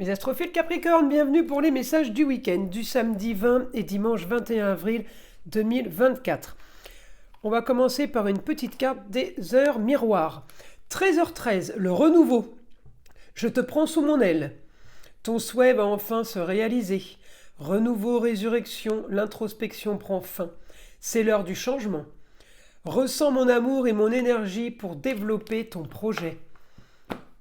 Mes astrophiles Capricorne, bienvenue pour les messages du week-end du samedi 20 et dimanche 21 avril 2024. On va commencer par une petite carte des heures miroirs. 13h13, le renouveau. Je te prends sous mon aile. Ton souhait va enfin se réaliser. Renouveau, résurrection, l'introspection prend fin. C'est l'heure du changement. Ressens mon amour et mon énergie pour développer ton projet.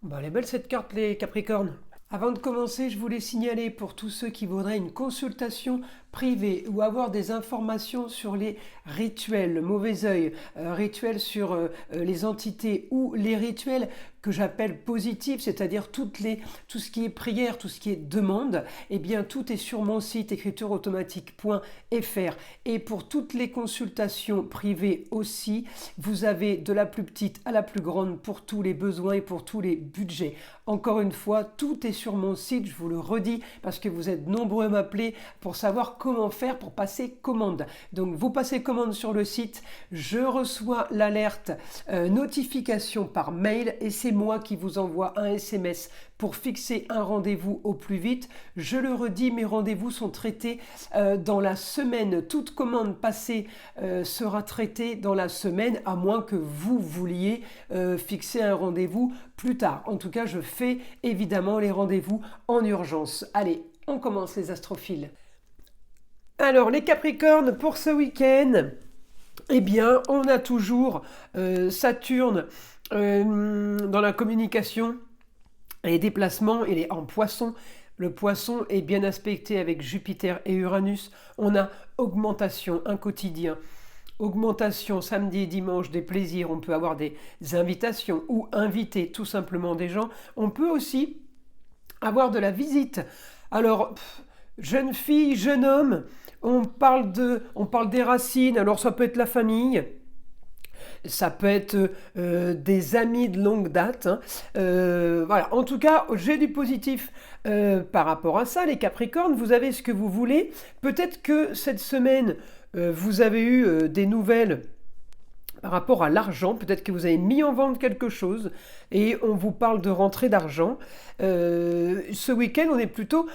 Bon, elle est belle cette carte, les Capricornes. Avant de commencer, je voulais signaler pour tous ceux qui voudraient une consultation privée ou avoir des informations sur les rituels, le mauvais œil, rituels sur les entités ou les rituels que j'appelle positifs, c'est-à-dire tout ce qui est prière, tout ce qui est demande, eh bien tout est sur mon site écritureautomatique.fr. Et pour toutes les consultations privées aussi, vous avez de la plus petite à la plus grande pour tous les besoins et pour tous les budgets. Encore une fois, tout est sur mon site, je vous le redis, parce que vous êtes nombreux à m'appeler pour savoir comment faire pour passer commande. Donc vous passez commande sur le site, je reçois l'alerte notification par mail et c'est moi qui vous envoie un SMS pour fixer un rendez-vous au plus vite. Je le redis, mes rendez-vous sont traités dans la semaine. Toute commande passée sera traitée dans la semaine, à moins que vous vouliez fixer un rendez-vous plus tard. En tout cas, je fais évidemment les rendez-vous en urgence. Allez, on commence les astrophiles. Alors, les Capricornes, pour ce week-end, eh bien, on a toujours Saturne dans la communication et les déplacements, il est en poisson. Le poisson est bien aspecté avec Jupiter et Uranus. On a augmentation, un quotidien. Augmentation samedi et dimanche des plaisirs. On peut avoir des invitations ou inviter tout simplement des gens. On peut aussi avoir de la visite. Alors, jeune fille, jeune homme, on parle des racines. Alors ça peut être la famille. Ça peut être des amis de longue date. Voilà. En tout cas, j'ai du positif par rapport à ça. Les Capricornes, vous avez ce que vous voulez. Peut-être que cette semaine, vous avez eu des nouvelles par rapport à l'argent. Peut-être que vous avez mis en vente quelque chose et on vous parle de rentrée d'argent. Ce week-end, on est plutôt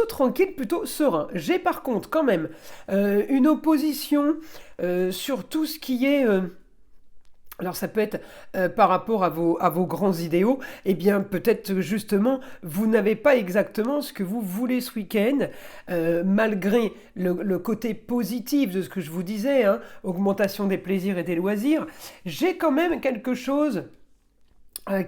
tranquille, plutôt serein. J'ai par contre quand même une opposition sur tout ce qui est... Alors ça peut être par rapport à vos grands idéaux, eh bien peut-être justement vous n'avez pas exactement ce que vous voulez ce week-end, malgré le côté positif de ce que je vous disais, hein, augmentation des plaisirs et des loisirs, j'ai quand même quelque chose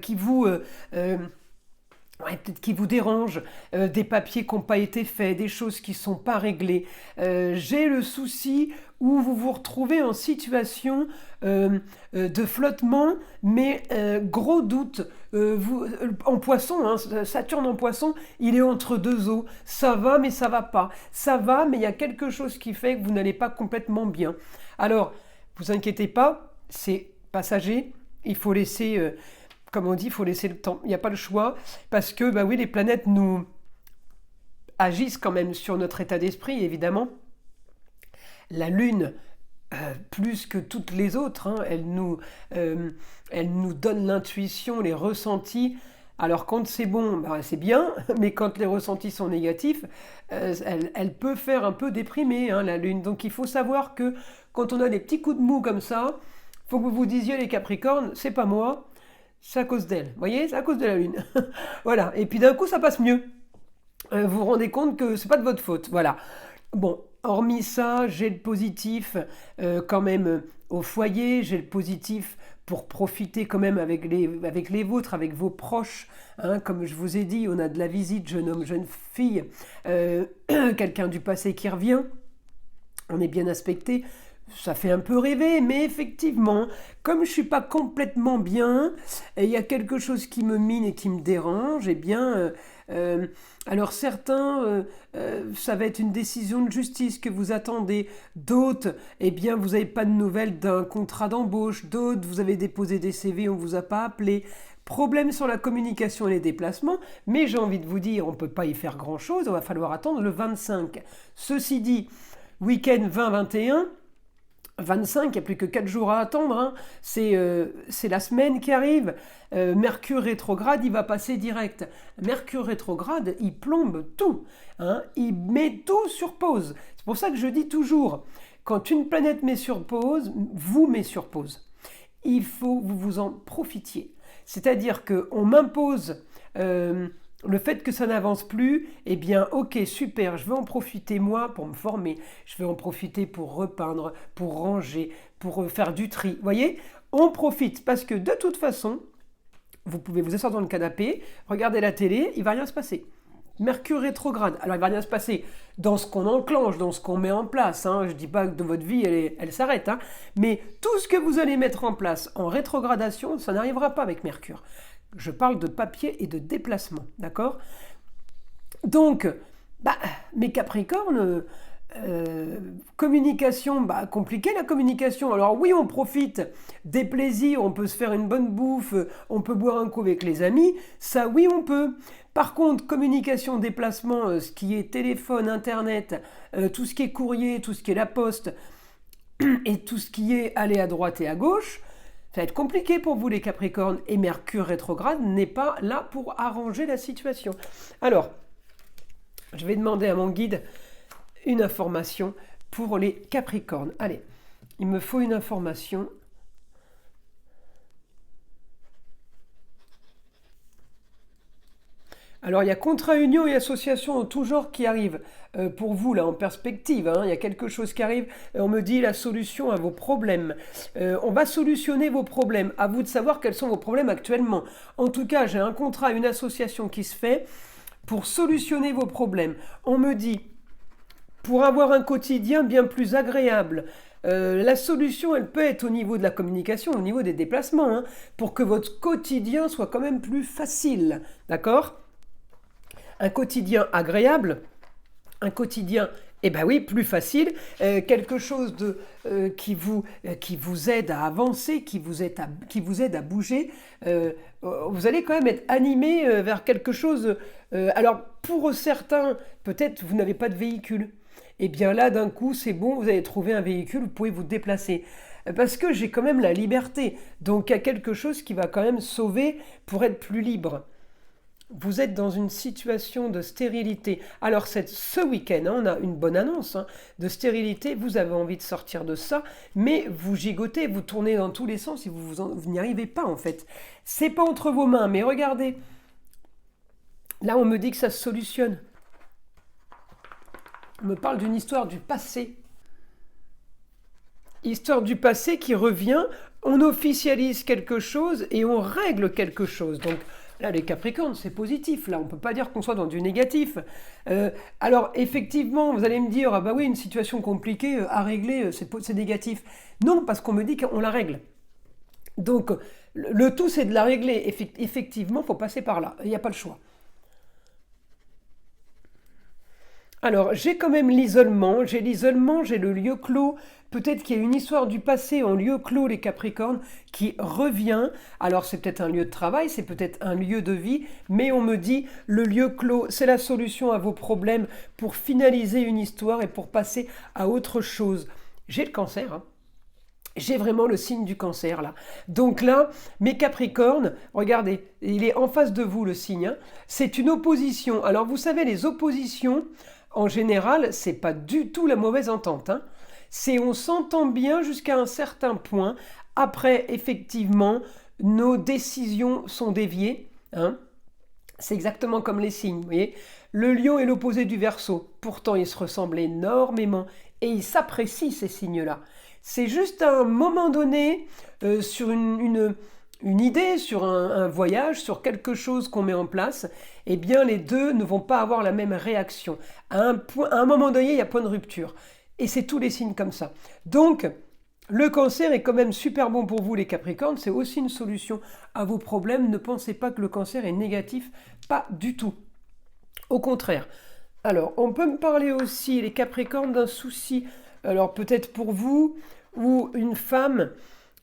qui vous... peut-être qui vous dérange, des papiers qui n'ont pas été faits, des choses qui ne sont pas réglées. J'ai le souci où vous vous retrouvez en situation de flottement, mais gros doute. En poisson, hein, Saturne en poisson, il est entre deux eaux. Ça va, mais ça va pas. Ça va, mais il y a quelque chose qui fait que vous n'allez pas complètement bien. Alors, vous inquiétez pas, c'est passager. Il faut laisser... comme on dit, il faut laisser le temps. Il n'y a pas le choix parce que, bah oui, les planètes nous agissent quand même sur notre état d'esprit, évidemment. La Lune, plus que toutes les autres, hein, elle nous donne l'intuition, les ressentis. Alors quand c'est bon, bah, c'est bien, mais quand les ressentis sont négatifs, elle peut faire un peu déprimer, hein, la Lune. Donc il faut savoir que quand on a des petits coups de mou comme ça, il faut que vous vous disiez, les Capricornes, c'est pas moi, c'est à cause d'elle. Vous voyez, c'est à cause de la Lune. Voilà. Et puis d'un coup, ça passe mieux. Vous vous rendez compte que c'est pas de votre faute. Voilà. Bon, hormis ça, j'ai le positif quand même au foyer. J'ai le positif pour profiter quand même avec les vôtres, avec vos proches. Hein, comme je vous ai dit, on a de la visite, jeune homme, jeune fille. Quelqu'un du passé qui revient. On est bien aspecté. Ça fait un peu rêver, mais effectivement, comme je ne suis pas complètement bien, il y a quelque chose qui me mine et qui me dérange, eh bien, alors certains, ça va être une décision de justice que vous attendez, d'autres, eh bien, vous n'avez pas de nouvelles d'un contrat d'embauche, d'autres, vous avez déposé des CV, on ne vous a pas appelé. Problème sur la communication et les déplacements, mais j'ai envie de vous dire, on ne peut pas y faire grand-chose, il va falloir attendre le 25. Ceci dit, week-end 20-21, 25, il n'y a plus que 4 jours à attendre, hein. C'est la semaine qui arrive. Mercure rétrograde, il va passer direct. Mercure rétrograde, il plombe tout, hein. Il met tout sur pause. C'est pour ça que je dis toujours, quand une planète met sur pause, vous met sur pause. Il faut que vous en profitiez. C'est-à-dire qu'on m'impose le fait que ça n'avance plus, eh bien, ok, super, je vais en profiter moi pour me former, je vais en profiter pour repeindre, pour ranger, pour faire du tri. Vous voyez, on profite parce que de toute façon, vous pouvez vous asseoir dans le canapé, regarder la télé, il ne va rien se passer. Mercure rétrograde, alors il ne va rien se passer dans ce qu'on enclenche, dans ce qu'on met en place, hein. Je ne dis pas que de votre vie elle s'arrête, hein. Mais tout ce que vous allez mettre en place en rétrogradation, ça n'arrivera pas avec Mercure. Je parle de papier et de déplacement, d'accord? Donc, mes Capricornes, communication, compliqué la communication. Alors oui, on profite des plaisirs, on peut se faire une bonne bouffe, on peut boire un coup avec les amis, ça oui on peut. Par contre, communication, déplacement, ce qui est téléphone, internet, tout ce qui est courrier, tout ce qui est la poste, et tout ce qui est aller à droite et à gauche, ça va être compliqué pour vous les Capricornes, et Mercure rétrograde n'est pas là pour arranger la situation. Alors, je vais demander à mon guide une information pour les Capricornes. Allez, il me faut une information. Alors, il y a contrat, union et association en tout genre qui arrivent pour vous, là, en perspective, hein. Il y a quelque chose qui arrive. On me dit la solution à vos problèmes. On va solutionner vos problèmes. À vous de savoir quels sont vos problèmes actuellement. En tout cas, j'ai un contrat, une association qui se fait pour solutionner vos problèmes. On me dit, pour avoir un quotidien bien plus agréable, la solution, elle peut être au niveau de la communication, au niveau des déplacements, hein, pour que votre quotidien soit quand même plus facile. D'accord ? Un quotidien agréable, un quotidien, plus facile, quelque chose qui vous aide à avancer, qui vous aide à bouger. Vous allez quand même être animé vers quelque chose. Alors, pour certains, peut-être vous n'avez pas de véhicule. Et bien là, d'un coup, c'est bon, vous allez trouver un véhicule, vous pouvez vous déplacer. Parce que j'ai quand même la liberté. Donc, il y a quelque chose qui va quand même sauver pour être plus libre. Vous êtes dans une situation de stérilité. Alors ce week-end, hein, on a une bonne annonce de stérilité. Vous avez envie de sortir de ça, mais vous gigotez, vous tournez dans tous les sens et vous n'y arrivez pas en fait. C'est pas entre vos mains, mais regardez. Là, on me dit que ça se solutionne. On me parle d'une histoire du passé. Histoire du passé qui revient. On officialise quelque chose et on règle quelque chose. Donc, là, les Capricornes, c'est positif. Là, on ne peut pas dire qu'on soit dans du négatif. Alors, effectivement, vous allez me dire, ah bah oui, une situation compliquée à régler, c'est négatif. Non, parce qu'on me dit qu'on la règle. Donc, le tout, c'est de la régler. Effectivement, il faut passer par là. Il n'y a pas le choix. Alors, j'ai quand même l'isolement. J'ai le lieu clos. Peut-être qu'il y a une histoire du passé en lieu clos, les Capricornes, qui revient. Alors, c'est peut-être un lieu de travail, c'est peut-être un lieu de vie, mais on me dit, le lieu clos, c'est la solution à vos problèmes pour finaliser une histoire et pour passer à autre chose. J'ai le cancer, hein. J'ai vraiment le signe du cancer, là. Donc là, mes Capricornes, regardez, il est en face de vous, le signe, hein. C'est une opposition. Alors, vous savez, les oppositions, en général, c'est pas du tout la mauvaise entente, hein. C'est on s'entend bien jusqu'à un certain point. Après, effectivement, nos décisions sont déviées, hein. C'est exactement comme les signes, vous voyez. Le lion est l'opposé du Verseau. Pourtant, ils se ressemblent énormément et ils s'apprécient, ces signes-là. C'est juste à un moment donné, sur une idée, sur un voyage, sur quelque chose qu'on met en place, eh bien, les deux ne vont pas avoir la même réaction. À un moment donné, il y a point de rupture. Et c'est tous les signes comme ça. Donc, le cancer est quand même super bon pour vous, les Capricornes. C'est aussi une solution à vos problèmes. Ne pensez pas que le cancer est négatif. Pas du tout. Au contraire. Alors, on peut me parler aussi, les Capricornes, d'un souci. Alors, peut-être pour vous, ou une femme,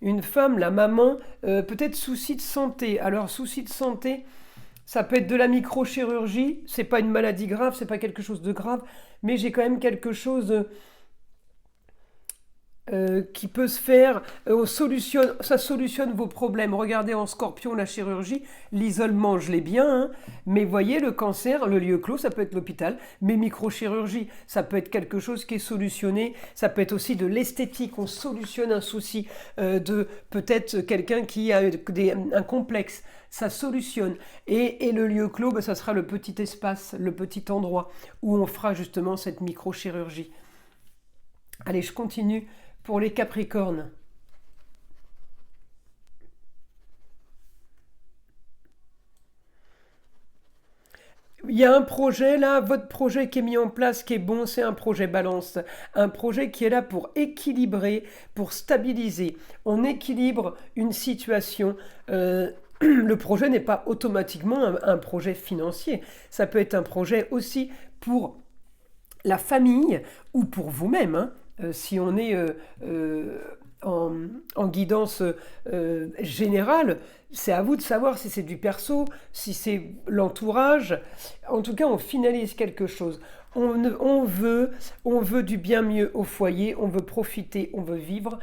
la maman, peut-être souci de santé. Alors, souci de santé, ça peut être de la microchirurgie. C'est pas une maladie grave, c'est pas quelque chose de grave. Mais j'ai quand même quelque chose qui peut se faire, ça solutionne vos problèmes. Regardez en Scorpion la chirurgie, l'isolement je l'ai bien, hein, mais voyez le cancer, le lieu clos, ça peut être l'hôpital, mais microchirurgie, ça peut être quelque chose qui est solutionné, ça peut être aussi de l'esthétique, on solutionne un souci de peut-être quelqu'un qui a un complexe, ça solutionne. Et le lieu clos, ben, ça sera le petit espace, le petit endroit où on fera justement cette microchirurgie. Allez, je continue. Pour les Capricornes, il y a un projet là, votre projet qui est mis en place, qui est bon, c'est un projet balance, un projet qui est là pour équilibrer, pour stabiliser. On équilibre une situation. Le projet n'est pas automatiquement un projet financier, ça peut être un projet aussi pour la famille ou pour vous-même, hein. Si on est en, en guidance générale, c'est à vous de savoir si c'est du perso, si c'est l'entourage. En tout cas, on finalise quelque chose. On veut du bien mieux au foyer, on veut profiter, on veut vivre.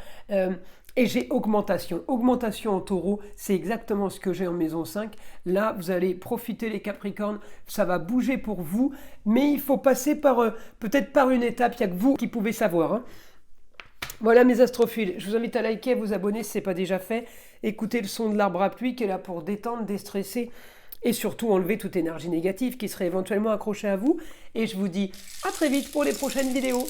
Et j'ai augmentation. Augmentation en taureau, c'est exactement ce que j'ai en maison 5. Là, vous allez profiter les Capricornes, ça va bouger pour vous, mais il faut passer par peut-être par une étape, il n'y a que vous qui pouvez savoir, hein. Voilà mes astrophiles, je vous invite à liker, à vous abonner si ce n'est pas déjà fait. Écoutez le son de l'arbre à pluie qui est là pour détendre, déstresser et surtout enlever toute énergie négative qui serait éventuellement accrochée à vous. Et je vous dis à très vite pour les prochaines vidéos.